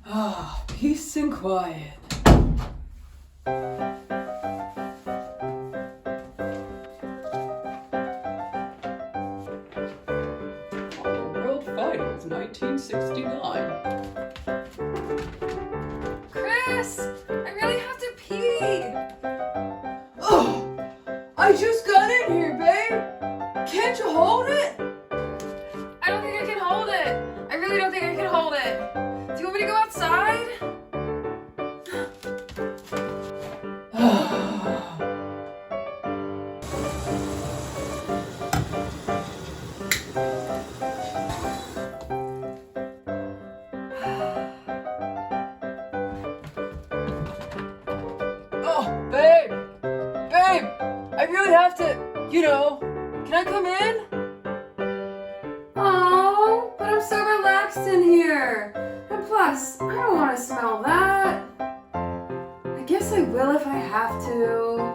Ah, peace and quiet. World Finals 1969. Chris, I really have to pee. Oh, I just got in here, babe. Can't you hold it? I don't think I can hold it. I really don't think I can hold it. Do you want me to go outside? Oh, babe, I really have to, can I come in? Oh, but I'm so relaxed in here. And plus, I don't want to smell that. I guess I will if I have to.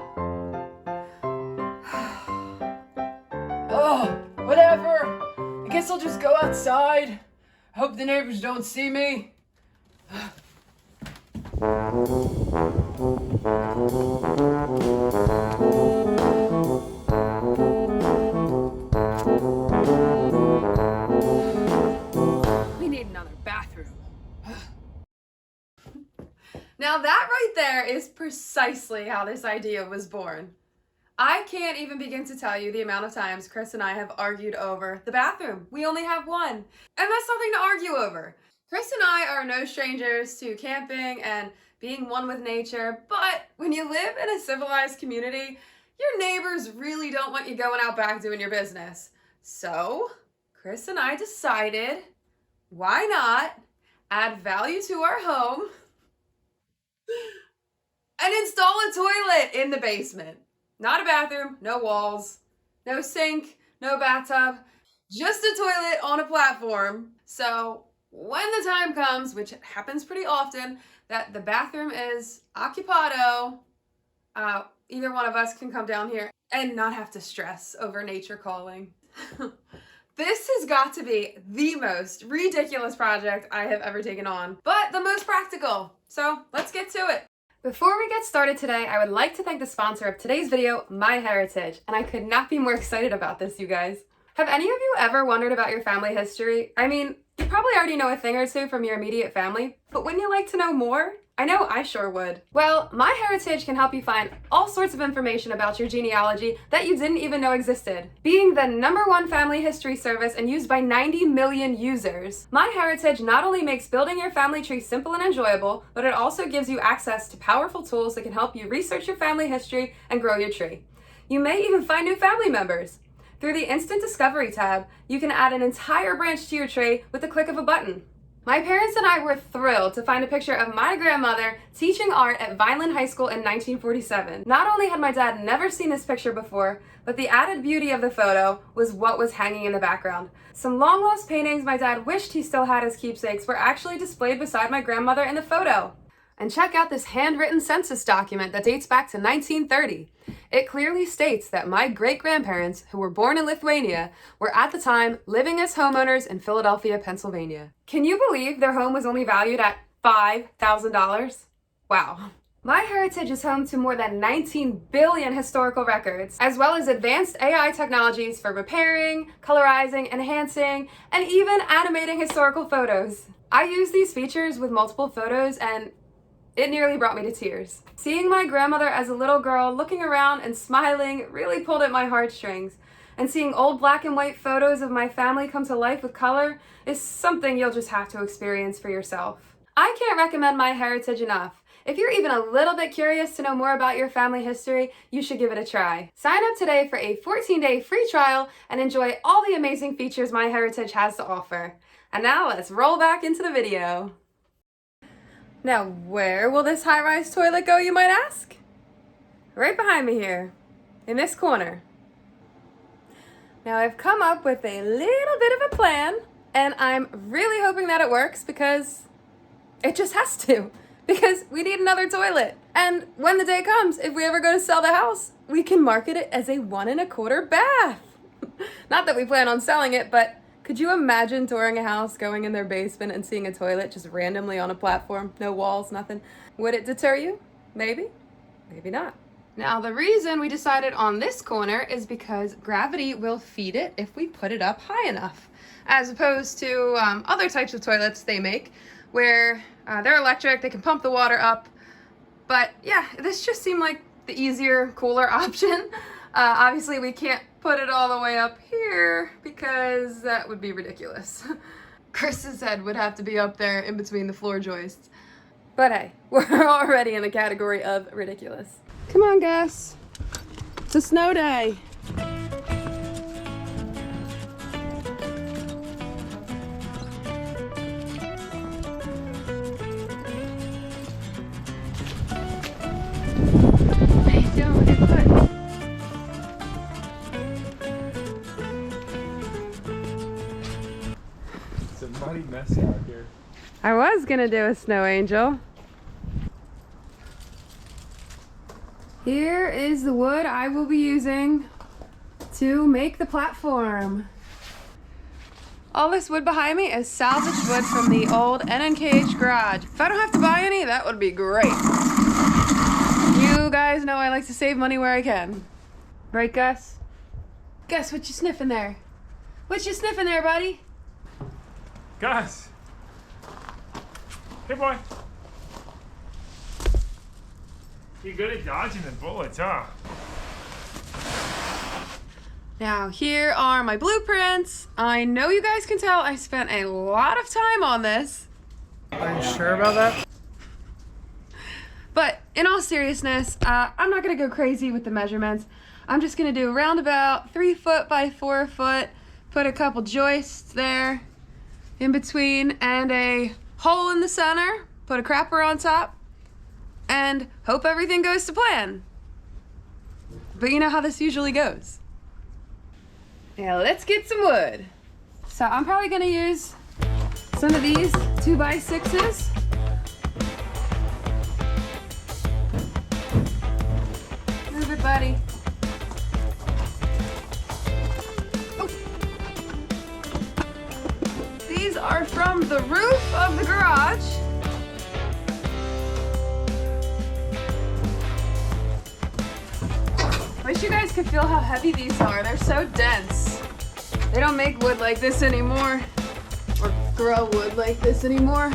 Oh, whatever. I guess I'll just go outside. Hope the neighbors don't see me. We need another bathroom. Now that right there is precisely how this idea was born. I can't even begin to tell you the amount of times Chris and I have argued over the bathroom. We only have one. And that's nothing to argue over. Chris and I are no strangers to camping and being one with nature, but when you live in a civilized community, your neighbors really don't want you going out back doing your business. So, Chris and I decided, why not add value to our home and install a toilet in the basement? Not a bathroom, no walls, no sink, no bathtub, just a toilet on a platform. So when the time comes, which happens pretty often, that the bathroom is occupado, either one of us can come down here and not have to stress over nature calling. This has got to be the most ridiculous project I have ever taken on, but the most practical. So let's get to it. Before we get started today, I would like to thank the sponsor of today's video, MyHeritage, and I could not be more excited about this, you guys. Have any of you ever wondered about your family history? I mean, you probably already know a thing or two from your immediate family, but wouldn't you like to know more? I know I sure would. Well, MyHeritage can help you find all sorts of information about your genealogy that you didn't even know existed. Being the #1 family history service and used by 90 million users, MyHeritage not only makes building your family tree simple and enjoyable, but it also gives you access to powerful tools that can help you research your family history and grow your tree. You may even find new family members. Through the Instant Discovery tab, you can add an entire branch to your tree with the click of a button. My parents and I were thrilled to find a picture of my grandmother teaching art at Vineland High School in 1947. Not only had my dad never seen this picture before, but the added beauty of the photo was what was hanging in the background. Some long-lost paintings my dad wished he still had as keepsakes were actually displayed beside my grandmother in the photo. And check out this handwritten census document that dates back to 1930. It clearly states that my great-grandparents, who were born in Lithuania, were at the time living as homeowners in Philadelphia, Pennsylvania. Can you believe their home was only valued at $5,000? Wow. MyHeritage is home to more than 19 billion historical records, as well as advanced AI technologies for repairing, colorizing, enhancing, and even animating historical photos. I use these features with multiple photos and it nearly brought me to tears. Seeing my grandmother as a little girl looking around and smiling really pulled at my heartstrings. And seeing old black and white photos of my family come to life with color is something you'll just have to experience for yourself. I can't recommend MyHeritage enough. If you're even a little bit curious to know more about your family history, you should give it a try. Sign up today for a 14-day free trial and enjoy all the amazing features MyHeritage has to offer. And now let's roll back into the video. Now, where will this high-rise toilet go, you might ask? Right behind me here, in this corner. Now, I've come up with a little bit of a plan, and I'm really hoping that it works because it just has to, because we need another toilet. And when the day comes, if we ever go to sell the house, we can market it as a 1 1/4 bath. Not that we plan on selling it, but Could you imagine touring a house, going in their basement and seeing a toilet just randomly on a platform? No walls, nothing. Would it deter you? Maybe. Maybe not. Now, the reason we decided on this corner is because gravity will feed it if we put it up high enough, as opposed to other types of toilets they make, where they're electric, they can pump the water up. But yeah, this just seemed like the easier, cooler option. Obviously, we can't put it all the way up here because that would be ridiculous. Chris's head would have to be up there in between the floor joists. But hey, we're already in the category of ridiculous. Come on, Gus. It's a snow day. What are you doing with your foot? It's a muddy mess out here. I was gonna do a snow angel. Here is the wood I will be using to make the platform. All this wood behind me is salvaged wood from the old NNKH garage. If I don't have to buy any, that would be great. You guys know I like to save money where I can. Right, Gus? Gus, what you sniffing there? What you sniffing there, buddy? Gus! Hey, boy. You're good at dodging the bullets, huh? Now, here are my blueprints. I know you guys can tell I spent a lot of time on this. Are you sure about that? But in all seriousness, I'm not gonna go crazy with the measurements. I'm just gonna do around about 3 foot by 4 foot, put a couple joists there in between, and a hole in the center, put a crapper on top, and hope everything goes to plan. But you know how this usually goes. Now let's get some wood. So I'm probably gonna use some of these 2x6s. Move it, buddy. Oh. These are from the roof of the garage. Wish you guys could feel how heavy these are. They're so dense. They don't make wood like this anymore, or grow wood like this anymore.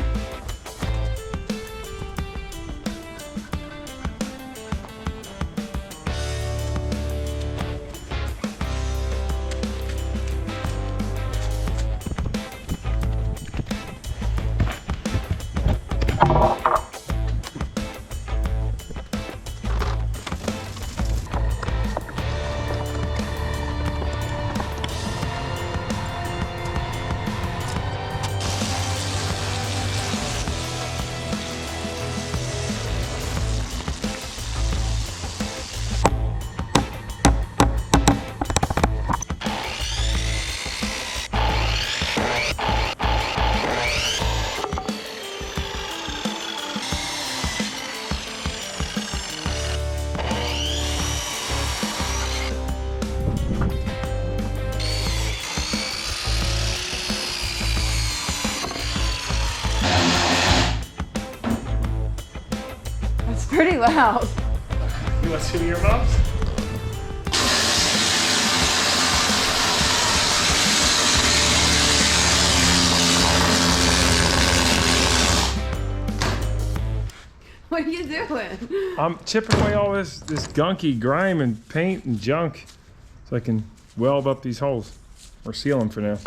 Pretty loud. You want to see your mom's? What are you doing? I'm chipping away all this gunky grime and paint and junk so I can weld up these holes, or seal them for now.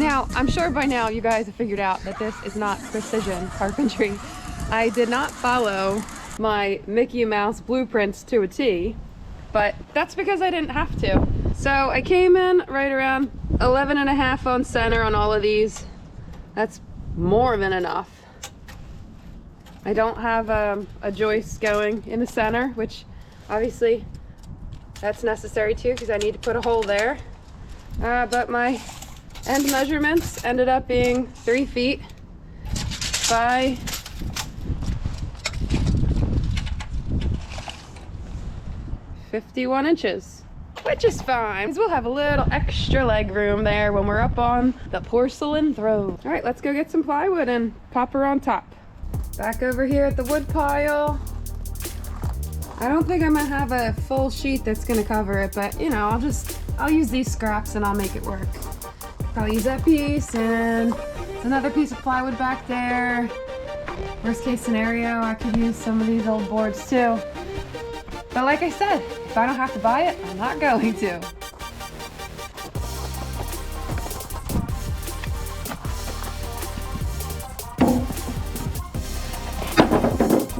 Now, I'm sure by now you guys have figured out that this is not precision carpentry. I did not follow my Mickey Mouse blueprints to a T, but that's because I didn't have to. So I came in right around 11.5 on center on all of these. That's more than enough. I don't have a joist going in the center, which obviously that's necessary too because I need to put a hole there. But my end measurements ended up being 3 feet by 51 inches, which is fine because we'll have a little extra leg room there when we're up on the porcelain throne. All right, let's go get some plywood and pop her on top. Back over here at the wood pile. I don't think I'm gonna have a full sheet that's gonna cover it, but you know, I'll use these scraps and I'll make it work. Probably use that piece and another piece of plywood back there. Worst case scenario, I could use some of these old boards too. But like I said, if I don't have to buy it, I'm not going to.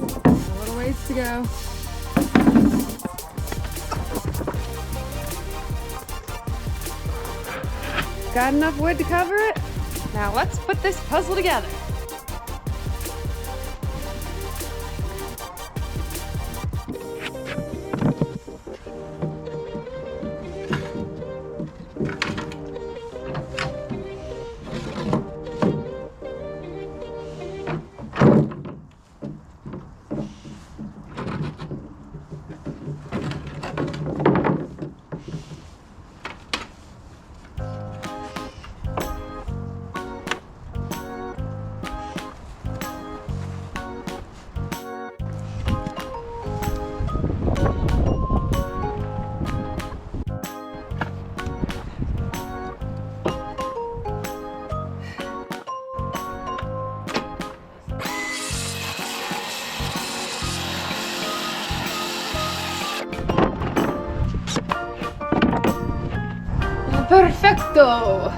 A little ways to go. Got enough wood to cover it? Now let's put this puzzle together. Perfecto!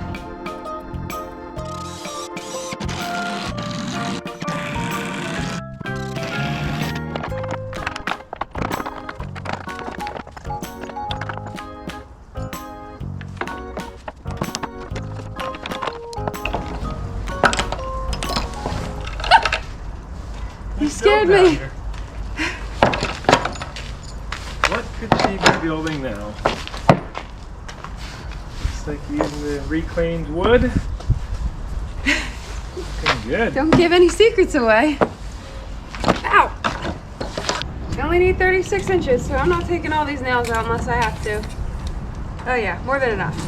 You scared me! What could she be building now? Looks like using the reclaimed wood. Looking good. Don't give any secrets away. Ow! I only need 36 inches, so I'm not taking all these nails out unless I have to. Oh yeah, more than enough.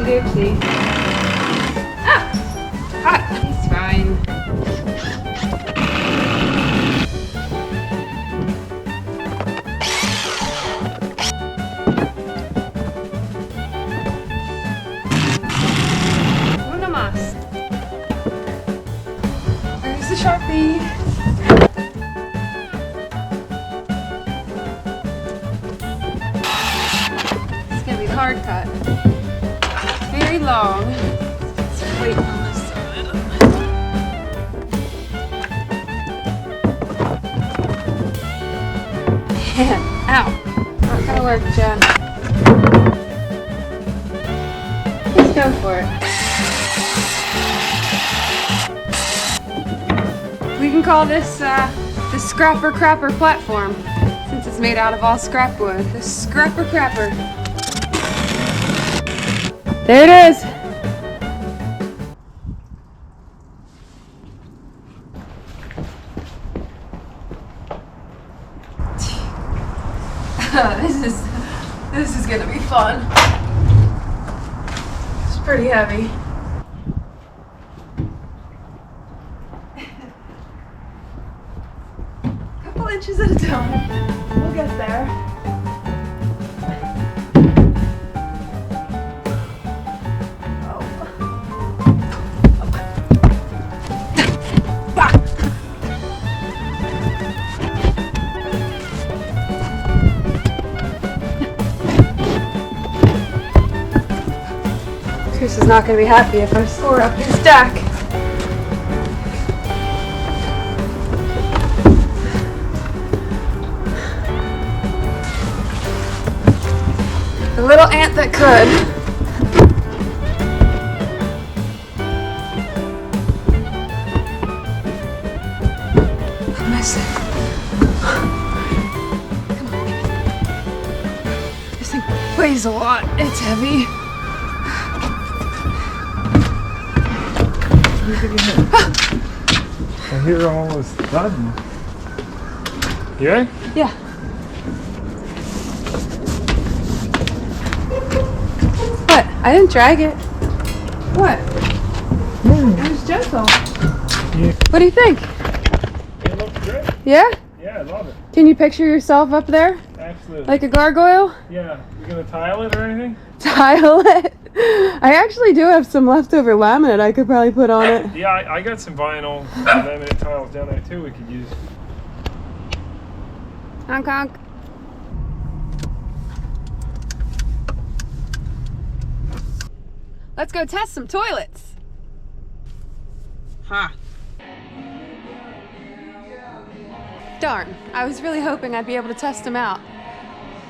Oopsie. Ah! Hot! It's fine. Una más. There's the Sharpie. It's gonna be the hard cut. Very long. Let's wait on this side. Ow. Not gonna work, Jen. Just go for it. We can call this the Scrapper Crapper platform, since it's made out of all scrap wood. The Scrapper Crapper. There it is. This is gonna be fun. It's pretty heavy. Couple inches at a time. We'll get there. Barris is not going to be happy if I score up his deck. The little ant that could. I miss it. Come on, baby. This thing weighs a lot. It's heavy. I hear all this thudding. Yeah? Yeah. What? I didn't drag it. What? I was gentle. Yeah. What do you think? It looks great. Yeah? Yeah, I love it. Can you picture yourself up there? Absolutely. Like a gargoyle? Yeah. You gonna tile it or anything? Tile it? I actually do have some leftover laminate I could probably put on it. Yeah, I got some vinyl laminate tiles down there too we could use. Honk honk. Let's go test some toilets. Huh. Darn, I was really hoping I'd be able to test them out.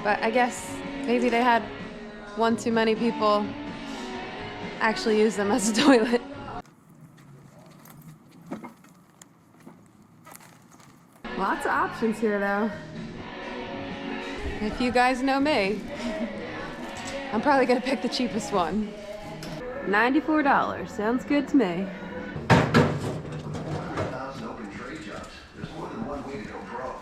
But I guess maybe they had one too many people actually use them as a toilet. Lots of options here though. If you guys know me, I'm probably gonna pick the cheapest one. $94, sounds good to me. Open trade jobs. There's more than one way to go pro.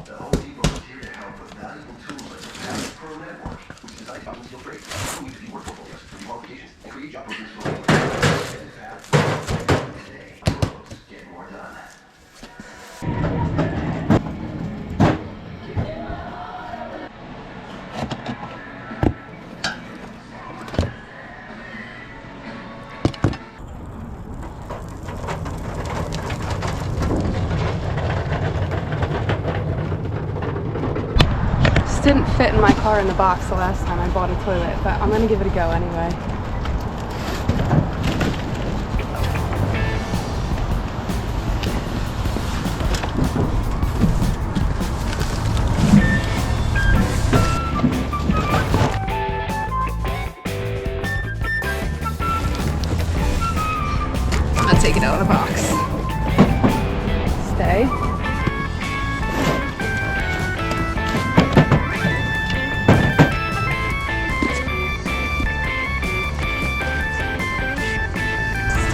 The Home Depot is here to help with valuable tools like the Passive Pro Network, which is designed to help skill trade. You need to be work portfolios, review qualifications, and create job postings for you. Today, pros get more done. Didn't fit in my car in the box the last time I bought a toilet, but I'm gonna give it a go anyway. I'm gonna take it out of the box. Stay.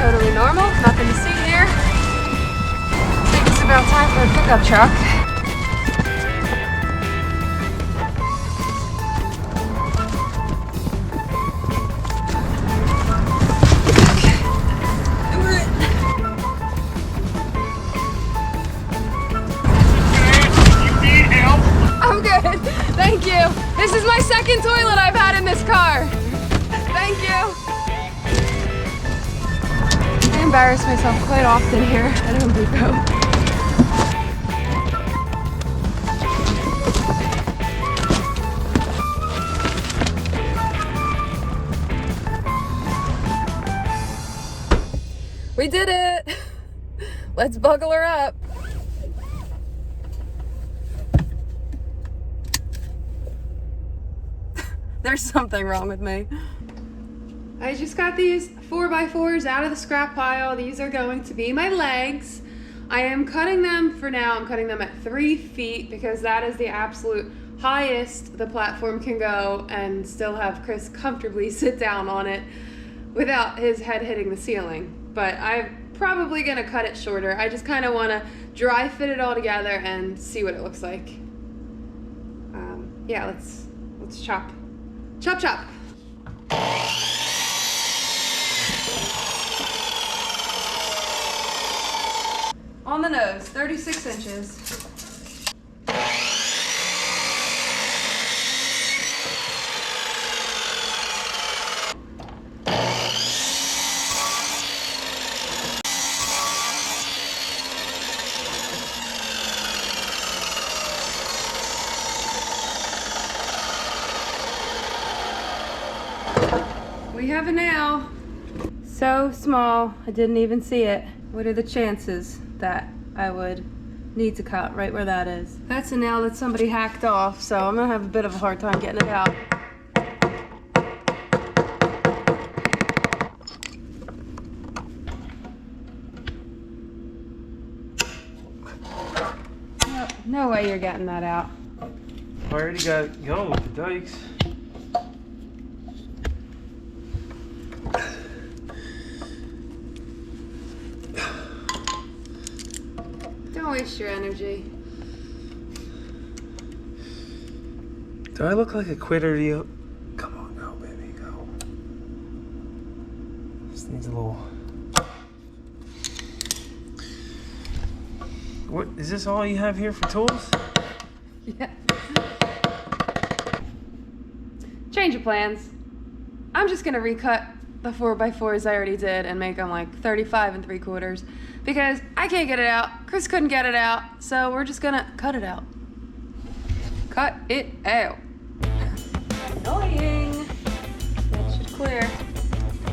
Totally normal, nothing to see here. I think it's about time for a pickup truck. You need help? I'm good, thank you. This is my second toilet I've had in this car. Thank you. I embarrass myself quite often here at Home Depot. We did it! Let's buckle her up. There's something wrong with me. I just got these 4x4s out of the scrap pile. These are going to be my legs. I am cutting them for now. I'm cutting them at 3 feet because that is the absolute highest the platform can go and still have Chris comfortably sit down on it without his head hitting the ceiling. But I'm probably gonna cut it shorter. I just kind of want to dry fit it all together and see what it looks like. Yeah, let's chop. Chop chop. On the nose, 36 inches. We have a nail. So small, I didn't even see it. What are the chances that I would need to cut right where that is? That's a nail that somebody hacked off, so I'm gonna have a bit of a hard time getting it out. No way you're getting that out. I already got it going with the dikes. Don't waste your energy. Do I look like a quitter to you? Come on, go, baby, go. Just needs a little. What is this? All you have here for tools? Yeah. Change of plans. I'm just gonna recut the 4x4s I already did and make them like 35 3/4 because I can't get it out. Chris couldn't get it out, so we're just gonna cut it out. Cut it out. Annoying. That should clear.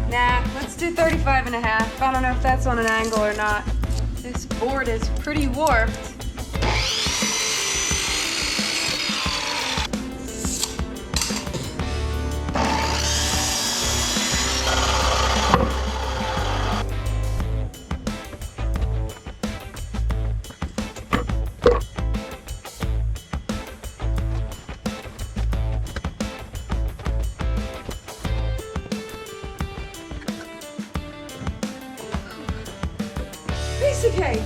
Nah, let's do 35 1/2. I don't know if that's on an angle or not. This board is pretty warped. Piece of cake.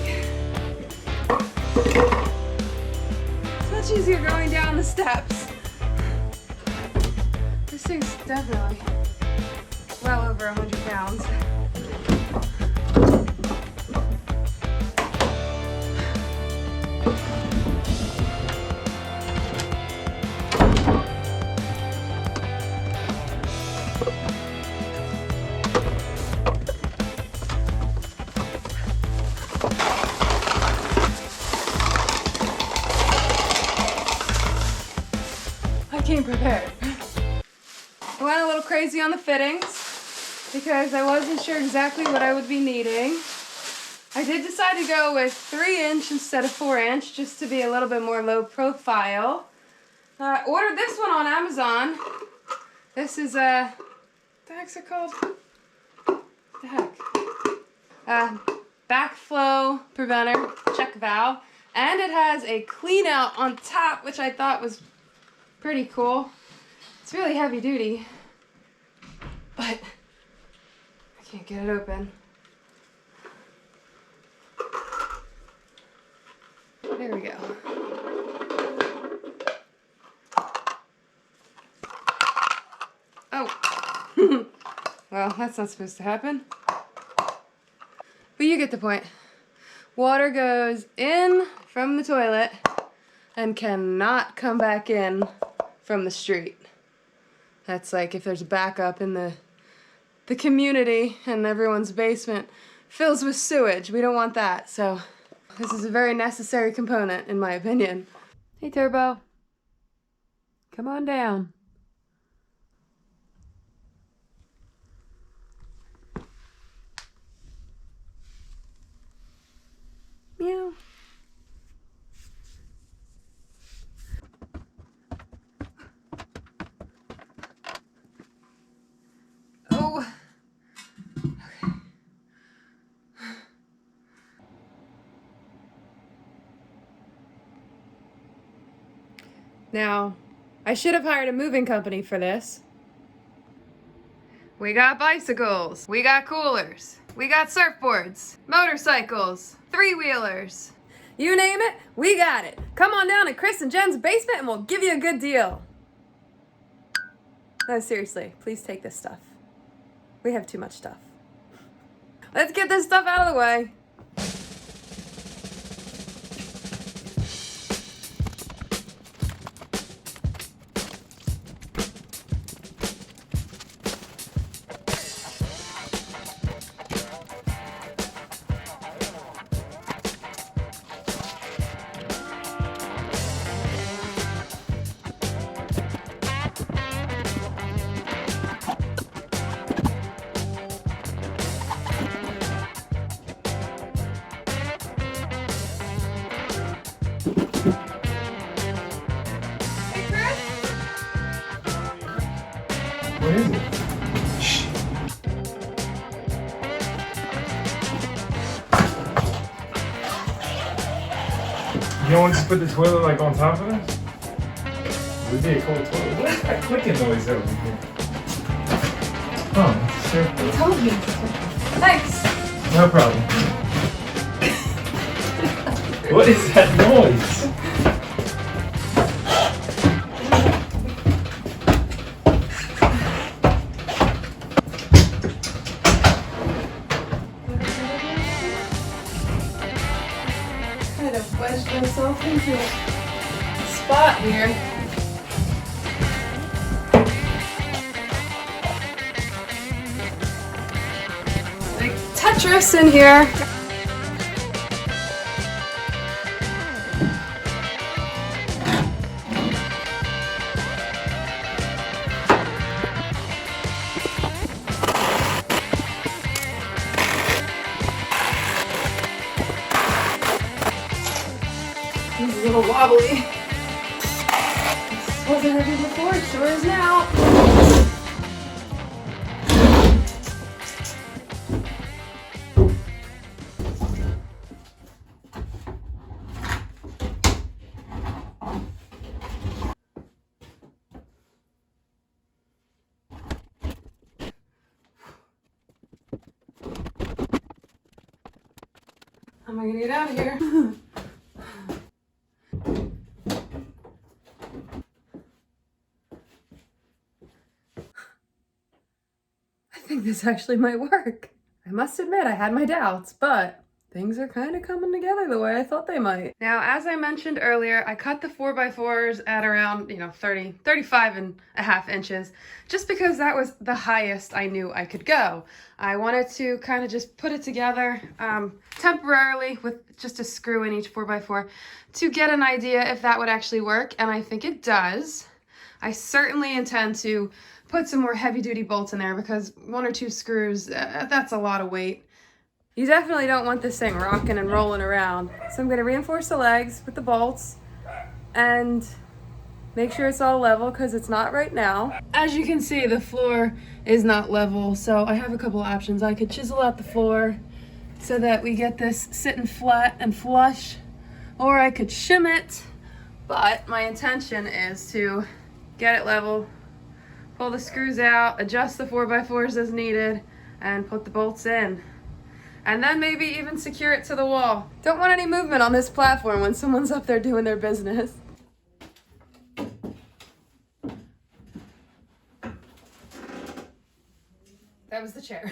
It's much easier going down the steps. This thing's definitely well over 100 pounds. Came prepared. I went a little crazy on the fittings because I wasn't sure exactly what I would be needing. I did decide to go with 3" instead of 4" just to be a little bit more low profile. Ordered this one on Amazon. This is what the heck's it called? What the heck? Backflow preventer, check valve, and it has a clean out on top, which I thought was pretty cool. It's really heavy duty, but I can't get it open. There we go. Oh. Well, that's not supposed to happen. But you get the point. Water goes in from the toilet and cannot come back in from the street. That's like if there's a backup in the community and everyone's basement fills with sewage. We don't want that. So this is a very necessary component in my opinion. Hey Turbo, come on down. Meow. Oh. Okay. Now, I should have hired a moving company for this. We got bicycles, we got coolers, we got surfboards, motorcycles, 3-wheelers. You name it, we got it. Come on down to Chris and Jen's basement and we'll give you a good deal. No, seriously, please take this stuff. We have too much stuff. Let's get this stuff out of the way. What is it? Shh. You don't want to just put the toilet like on top of this? It would be a cool toilet. What is that clicking noise over here? Oh, sure. I told you. Thanks. No problem. What is that noise? Kind of wedged myself into a spot here. Like Tetris in here. This is a little wobbly. This wasn't heavy before, it sure is now. How am I gonna get out of here? I think this actually might work. I must admit I had my doubts, but things are kind of coming together the way I thought they might. Now, as I mentioned earlier, I cut the 4x4s at around, 35.5 inches, just because that was the highest I knew I could go. I wanted to kind of just put it together temporarily with just a screw in each 4x4 to get an idea if that would actually work, and I think it does. I certainly intend to put some more heavy-duty bolts in there because 1 or 2 screws, that's a lot of weight. You definitely don't want this thing rocking and rolling around. So I'm going to reinforce the legs with the bolts and make sure it's all level because it's not right now. As you can see, the floor is not level, so I have a couple options. I could chisel out the floor so that we get this sitting flat and flush, or I could shim it, but my intention is to get it level, pull the screws out, adjust the 4x4s as needed, and put the bolts in. And then maybe even secure it to the wall. Don't want any movement on this platform when someone's up there doing their business. That was the chair.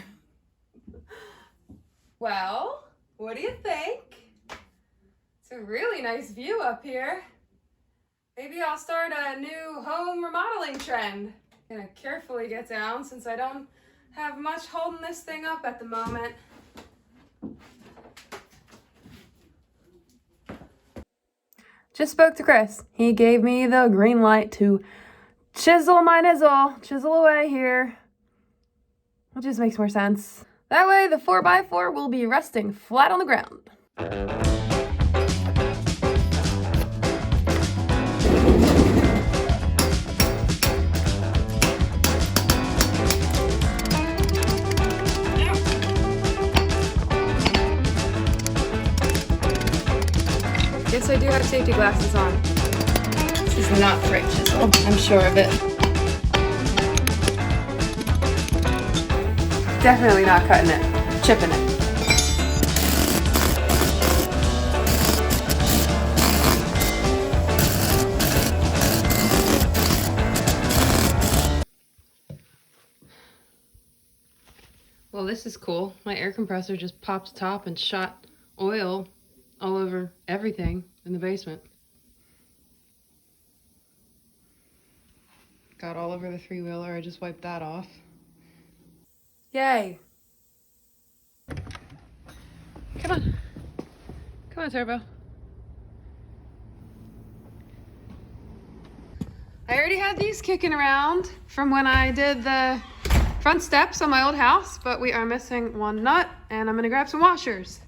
Well, what do you think? It's a really nice view up here. Maybe I'll start a new home remodeling trend. I'm gonna carefully get down since I don't have much holding this thing up at the moment. Just spoke to Chris. He gave me the green light to chisel my nizzle, chisel away here. It just makes more sense. That way the 4x4 will be resting flat on the ground. Yes, I do have safety glasses on. This is not the right chisel, I'm sure of it. Definitely not cutting it, chipping it. Well, this is cool. My air compressor just popped top and shot oil all over everything in the basement. Got all over the 3-wheeler. I just wiped that off. Yay. Come on. Come on, Turbo. I already had these kicking around from when I did the front steps on my old house, but we are missing one nut, and I'm gonna grab some washers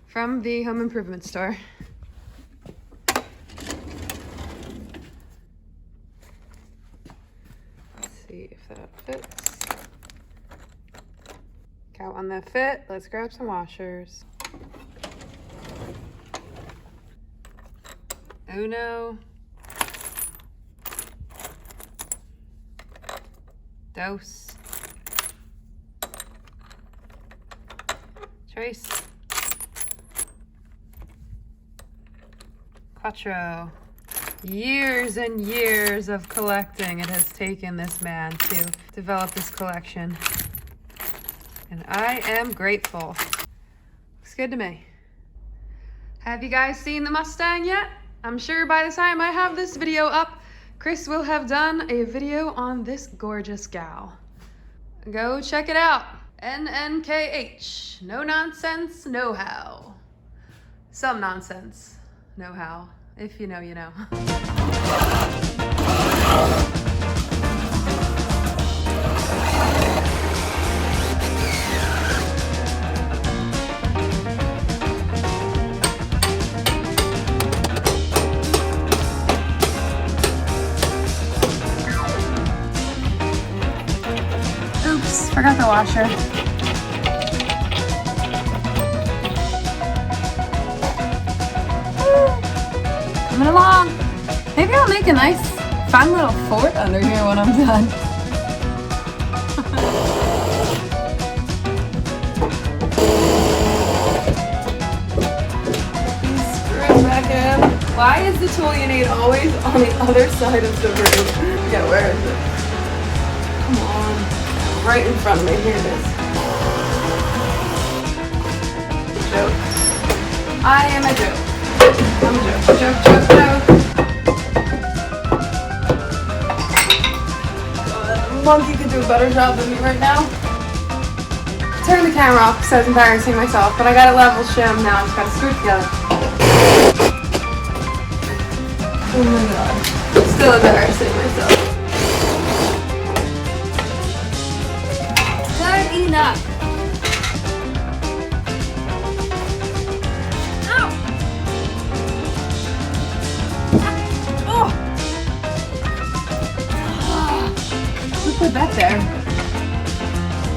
from the home improvement store. Let's see see if that fits. Got one that fit. Let's grab some washers. Uno. Dos. Tres. Cuatro. Years and years of collecting it has taken this man to develop this collection. And I am grateful. Looks good to me. Have you guys seen the Mustang yet? I'm sure by the time I have this video up, Chris will have done a video on this gorgeous gal. Go check it out. NNKH. No nonsense, no how. Some nonsense, no how. If you know, you know. Oops, forgot the washer. Coming along. Maybe I'll make a nice, fun little fort under here when I'm done. Screw it back in. Why is the tool you need always on the other side of the room? Yeah, where is it? Come on. Right in front of me. Here it is. Joke. I am a joke. I'm a joke. Joke. Monkey could do a better job than me right now. Turn the camera off because I was embarrassing myself, but I got a level shim now. I just got to screw it together. Oh my god. Still embarrassing myself. Good enough. Put that there.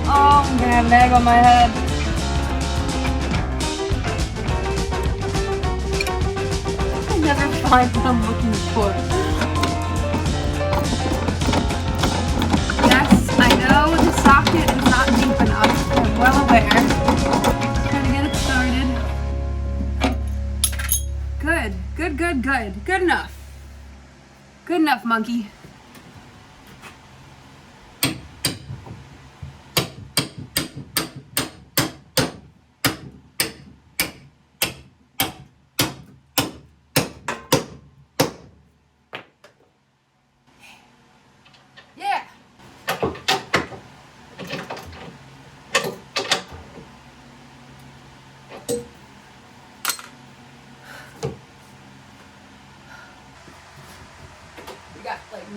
Oh, I'm gonna have an egg on my head. I never find what I'm looking for. Yes, I know the socket is not deep enough. I'm well aware. Just trying to get it started. Good. Good enough. Good enough, monkey.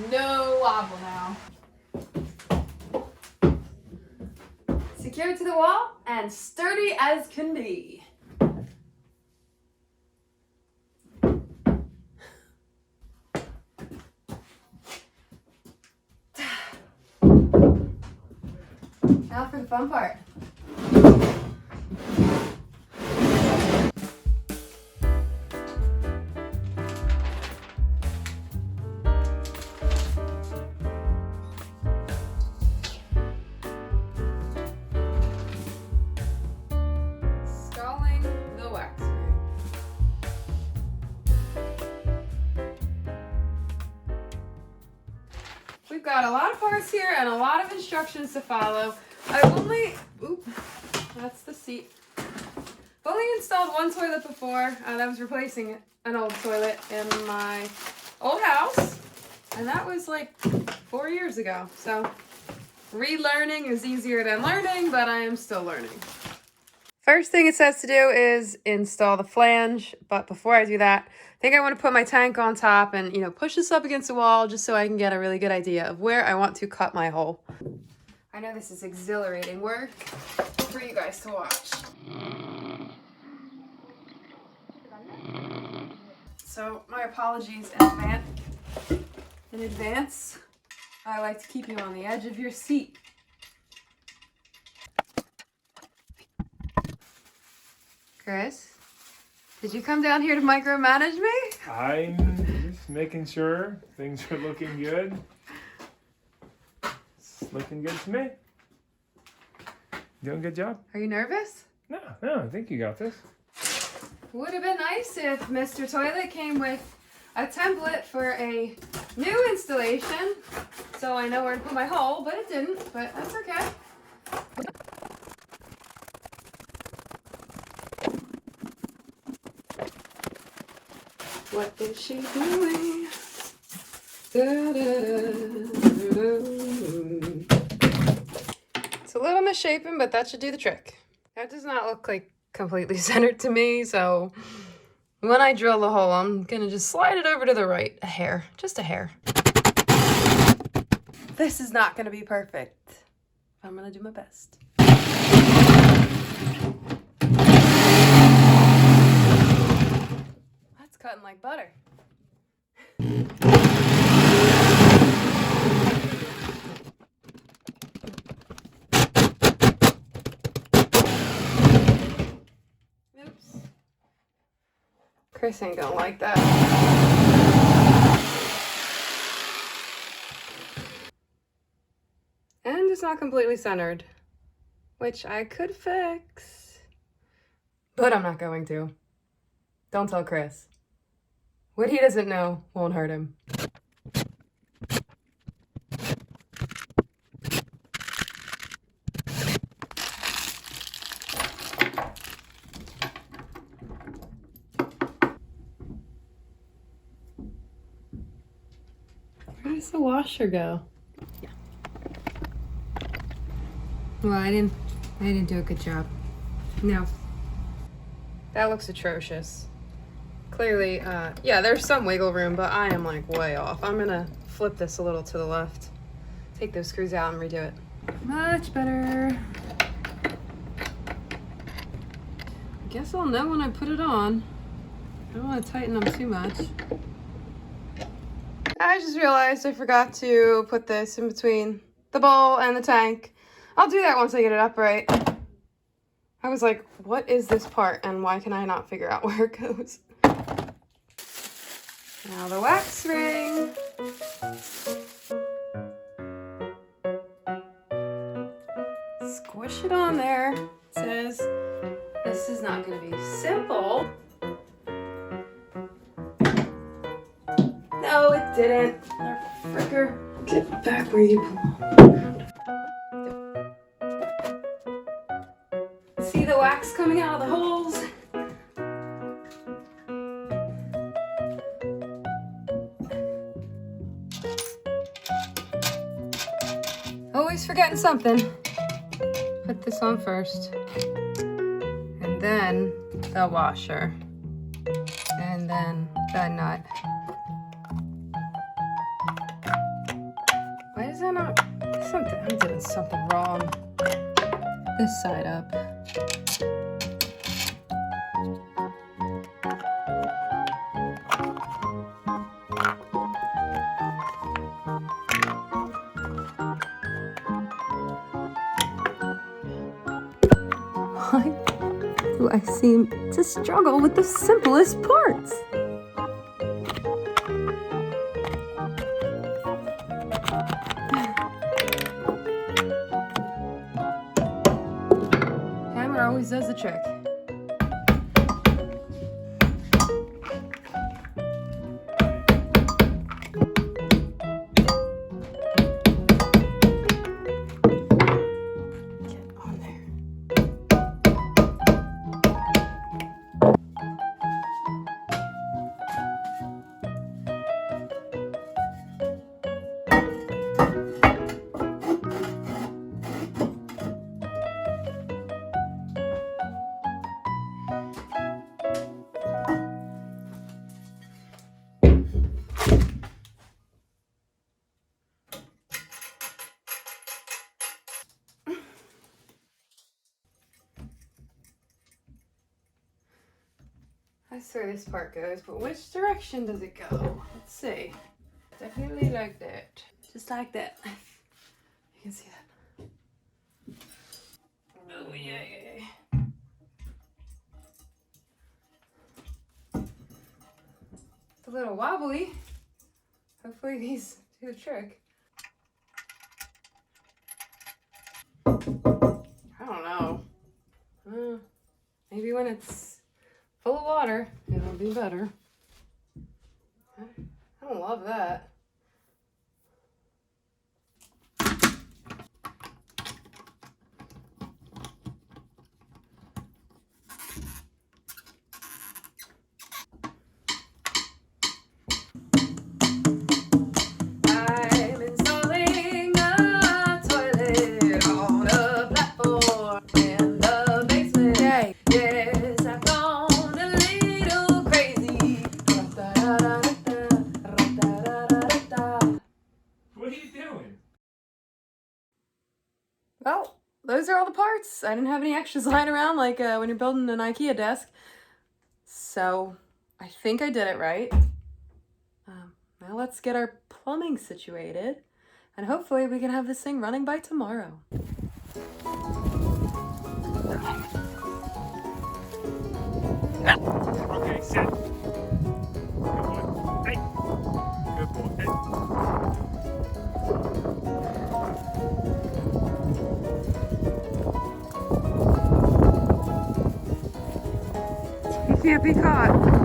No wobble now. Secured to the wall and sturdy as can be. Now for the fun part. We've got a lot of parts here and a lot of instructions to follow. I've only, that's the seat. I've only installed one toilet before, and I was replacing an old toilet in my old house, and that was like 4 years ago. So relearning is easier than learning, but I am still learning. First thing it says to do is install the flange, but before I do that, I think I want to put my tank on top and, push this up against the wall just so I can get a really good idea of where I want to cut my hole. I know this is exhilarating work for you guys to watch. So my apologies in advance. I like to keep you on the edge of your seat. Chris, did you come down here to micromanage me? I'm just making sure things are looking good. It's looking good to me. Doing a good job? Are you nervous? No, I think you got this. Would have been nice if Mr. Toilet came with a template for a new installation, so I know where to put my hole, but it didn't, but that's okay. What is she doing? It's a little misshapen, but that should do the trick. That does not look like completely centered to me, so when I drill the hole, I'm gonna just slide it over to the right, a hair, just a hair. This is not gonna be perfect. I'm gonna do my best. That's cutting like butter. Oops. Chris ain't gonna like that. And it's not completely centered, which I could fix, but I'm not going to. Don't tell Chris. What he doesn't know won't hurt him. Where does the washer go? Well, I didn't do a good job. No. That looks atrocious. Clearly, yeah, there's some wiggle room, but I am like way off. I'm gonna flip this a little to the left. Take those screws out and redo it. Much better. I guess I'll know when I put it on. I don't want to tighten them too much. I just realized I forgot to put this in between the bowl and the tank. I'll do that once I get it upright. I was like, what is this part and why can I not figure out where it goes? Now the wax ring. Squish it on there. It says, this is not going to be simple. No, it didn't. Fricker. Get back where you belong. See the wax coming out of the holes? Always forgetting something. Put this on first. And then the washer. And then the nut. Why is that not something? I'm doing something wrong. This side up. Why do I seem to struggle with the simplest parts? Hammer always does the trick. That's where this part goes, but which direction does it go? Let's see. Definitely like that. Just like that. You can see that. Oh, yeah. It's a little wobbly. Hopefully these do the trick. I don't know. Maybe when it's full of water, it'll be better. I don't love that. I'm installing a toilet on a platform in the basement. Yay. Yes, I've gone a little crazy. What are you doing? Well, those are all the parts. I didn't have any extras lying around like when you're building an IKEA desk. So I think I did it right. Now let's get our plumbing situated, and hopefully we can have this thing running by tomorrow. Okay, sit. Good boy. Hey. Good boy. Hey. You can't be caught.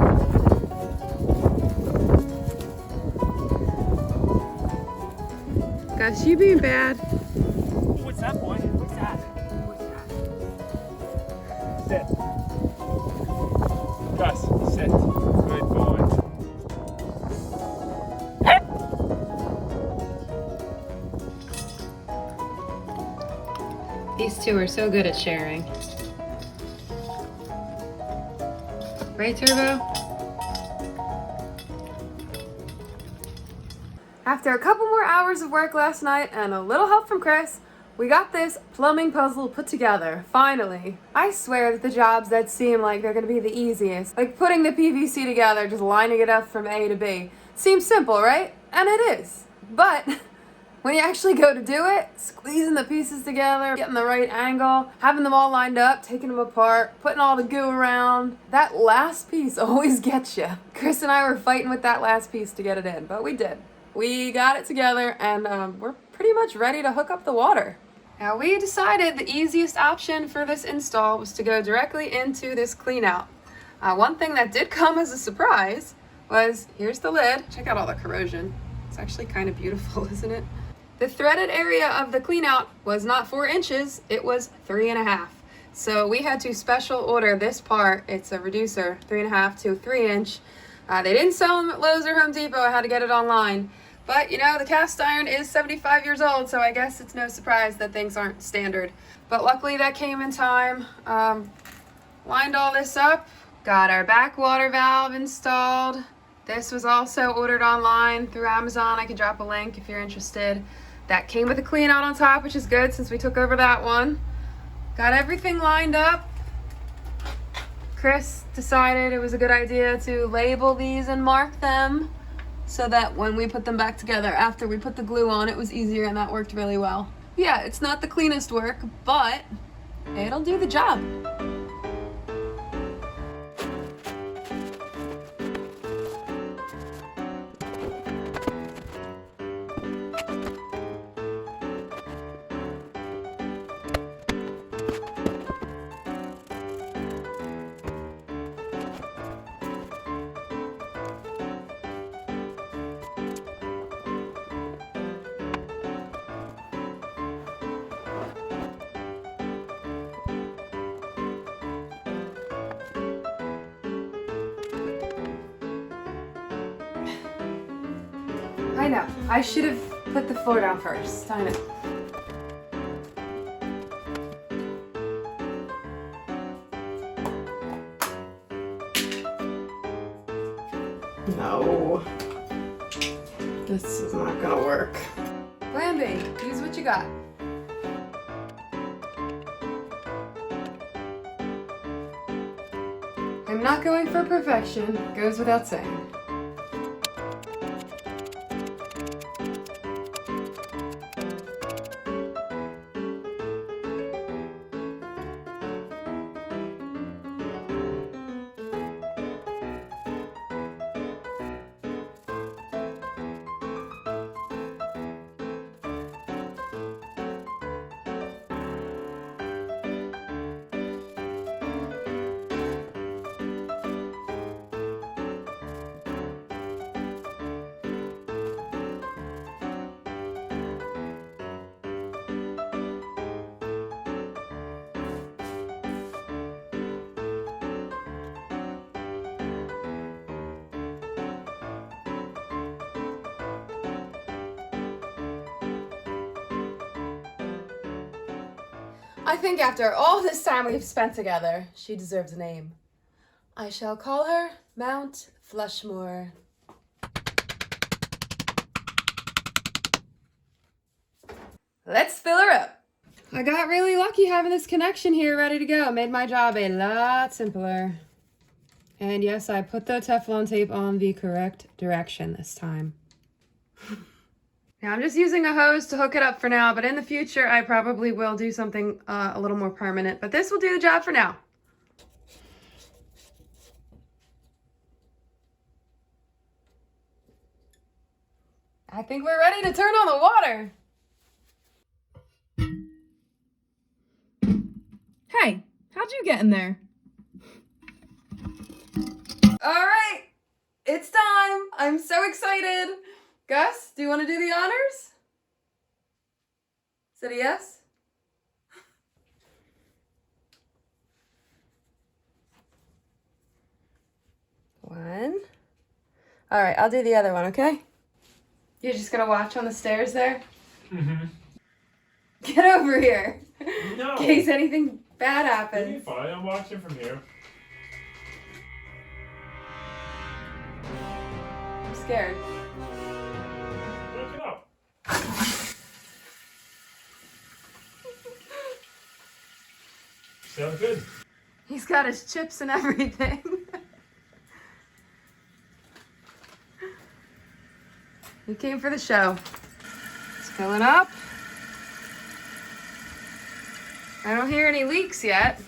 Gosh, you being bad. What's that, boy? What's that? Sit. Gus, sit. Good boy. These two are so good at sharing. Right, Turbo? After a couple more hours of work last night and a little help from Chris, we got this plumbing puzzle put together, finally. I swear that the jobs that seem like they're gonna be the easiest, like putting the PVC together, just lining it up from A to B, seems simple, right? And it is. But when you actually go to do it, squeezing the pieces together, getting the right angle, having them all lined up, taking them apart, putting all the goo around, that last piece always gets you. Chris and I were fighting with that last piece to get it in, but we did. We got it together, and we're pretty much ready to hook up the water. Now we decided the easiest option for this install was to go directly into this clean out. One thing that did come as a surprise was, here's the lid. Check out all the corrosion. It's actually kind of beautiful, isn't it? The threaded area of the clean out was not 4 inches, it was 3.5. So we had to special order this part. It's a reducer, 3.5 to 3 inch. They didn't sell them at Lowe's or Home Depot. I had to get it online. But, you know, the cast iron is 75 years old, so I guess it's no surprise that things aren't standard. But luckily that came in time. Lined all this up. Got our backwater valve installed. This was also ordered online through Amazon. I could drop a link if you're interested. That came with a clean out on top, which is good since we took over that one. Got everything lined up. Chris decided it was a good idea to label these and mark them so that when we put them back together after we put the glue on, it was easier, and that worked really well. Yeah, it's not the cleanest work, but it'll do the job. I know. I should have put the floor down first. I know. No. This is not gonna work. Plan B. Use what you got. I'm not going for perfection. Goes without saying. I think after all this time we've spent together, she deserves a name. I shall call her Mount Flushmore. Let's fill her up. I got really lucky having this connection here ready to go. Made my job a lot simpler. And yes, I put the Teflon tape on the correct direction this time. Now I'm just using a hose to hook it up for now, but in the future I probably will do something a little more permanent, but this will do the job for now. I think we're ready to turn on the water. Hey, how'd you get in there? All right, it's time. I'm so excited. Gus, do you want to do the honors? Is that a yes? One. All right, I'll do the other one, okay? You're just gonna watch on the stairs there? Mm-hmm. Get over here. No. In case anything bad You'll be happens. fine. I'm watching from here. I'm scared. Look it up. Sounds good. He's got his chips and everything. He came for the show. It's filling up. I don't hear any leaks yet.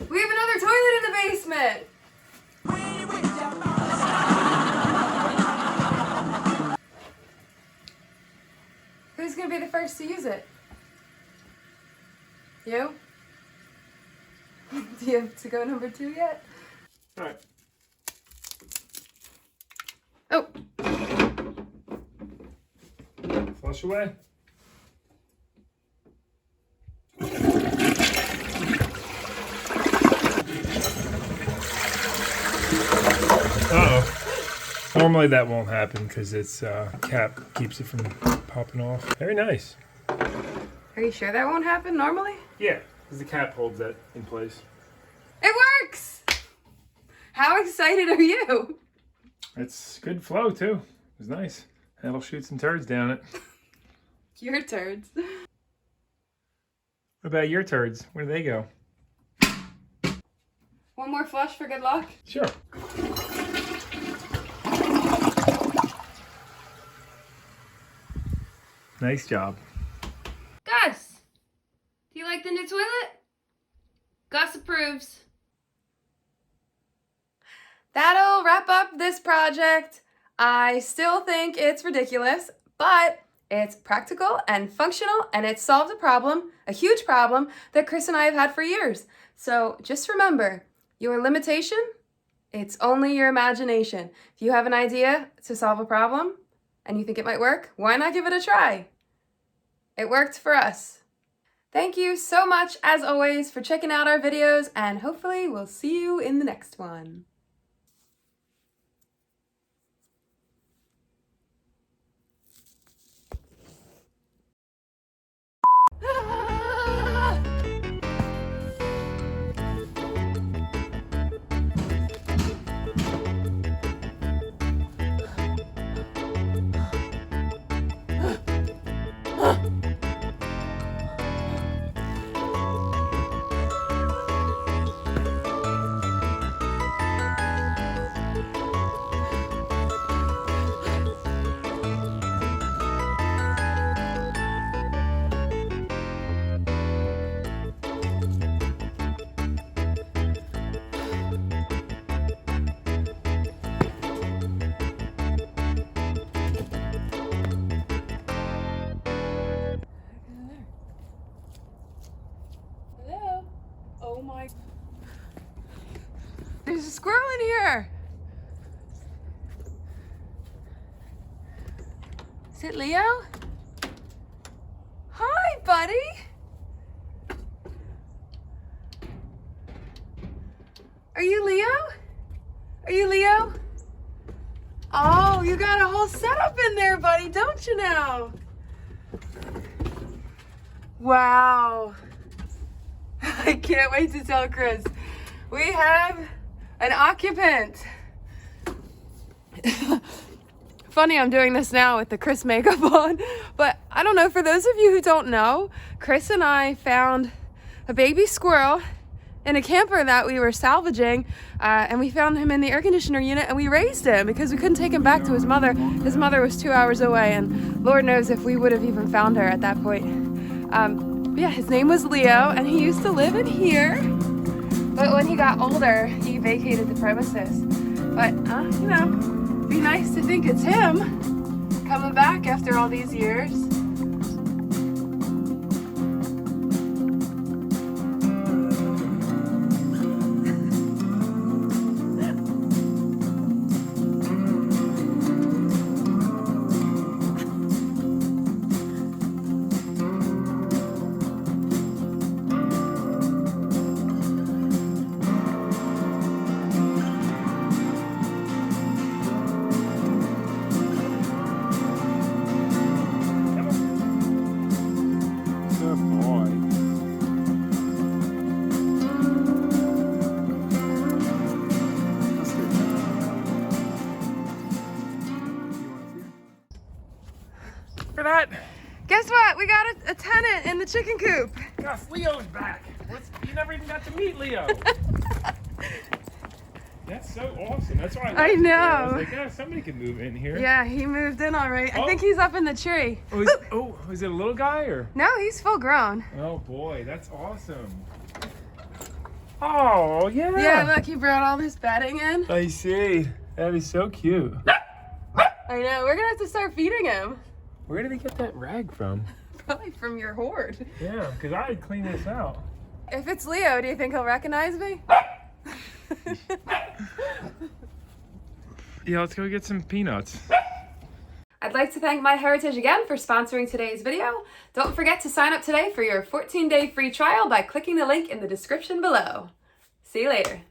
We have another toilet in the basement. Who's gonna be the first to use it? You? Do you have to go number 2 yet? All right. Oh, Flush away. Uh-oh. Normally that won't happen because its cap keeps it from popping off. Very nice. are you sure that won't happen normally? Yeah, because the cap holds that in place. It works! How excited are you? It's good flow too. It was nice. That'll shoot some turds down it. Your turds. What about your turds? Where do they go? One more flush for good luck? Sure. Nice job. Gus! Do you like the new toilet? Gus approves. That'll wrap up this project. I still think it's ridiculous, but it's practical and functional, and it solved a problem, a huge problem, that Chris and I have had for years. So just remember, your limitation, it's only your imagination. If you have an idea to solve a problem and you think it might work, why not give it a try? It worked for us. Thank you so much, as always, for checking out our videos, and hopefully we'll see you in the next one. Hello? Oh my... There's a squirrel in here! Is it Leo? Hi, buddy! Are you Leo? Are you Leo? Oh, you got a whole setup in there, buddy, don't you now? Wow. I can't wait to tell Chris. We have an occupant. Funny I'm doing this now with the Chris makeup on, but I don't know, for those of you who don't know, Chris and I found a baby squirrel in a camper that we were salvaging, and we found him in the air conditioner unit, and we raised him because we couldn't take him back to his mother. His mother was 2 hours away, and Lord knows if we would have even found her at that point. But yeah, his name was Leo, and he used to live in here, but when he got older, he vacated the premises. But, you know, be nice to think it's him coming back after all these years. For that. Guess what? We got a tenant in the chicken coop. Gosh, Leo's back. You never even got to meet Leo. That's so awesome. That's why I know. I was like, yeah, somebody could move in here. Yeah, he moved in all right. I Oh. think he's up in the tree. Is it a little guy or? No, he's full grown. Oh boy, that's awesome. Oh yeah. Yeah, look, he brought all this bedding in. I see. That is so cute. I know. We're gonna have to start feeding him. Where did he get that rag from? Probably from your hoard. Yeah, because I had cleaned this out. If it's Leo, do you think he'll recognize me? Yeah, let's go get some peanuts. I'd like to thank MyHeritage again for sponsoring today's video. Don't forget to sign up today for your 14-day free trial by clicking the link in the description below. See you later.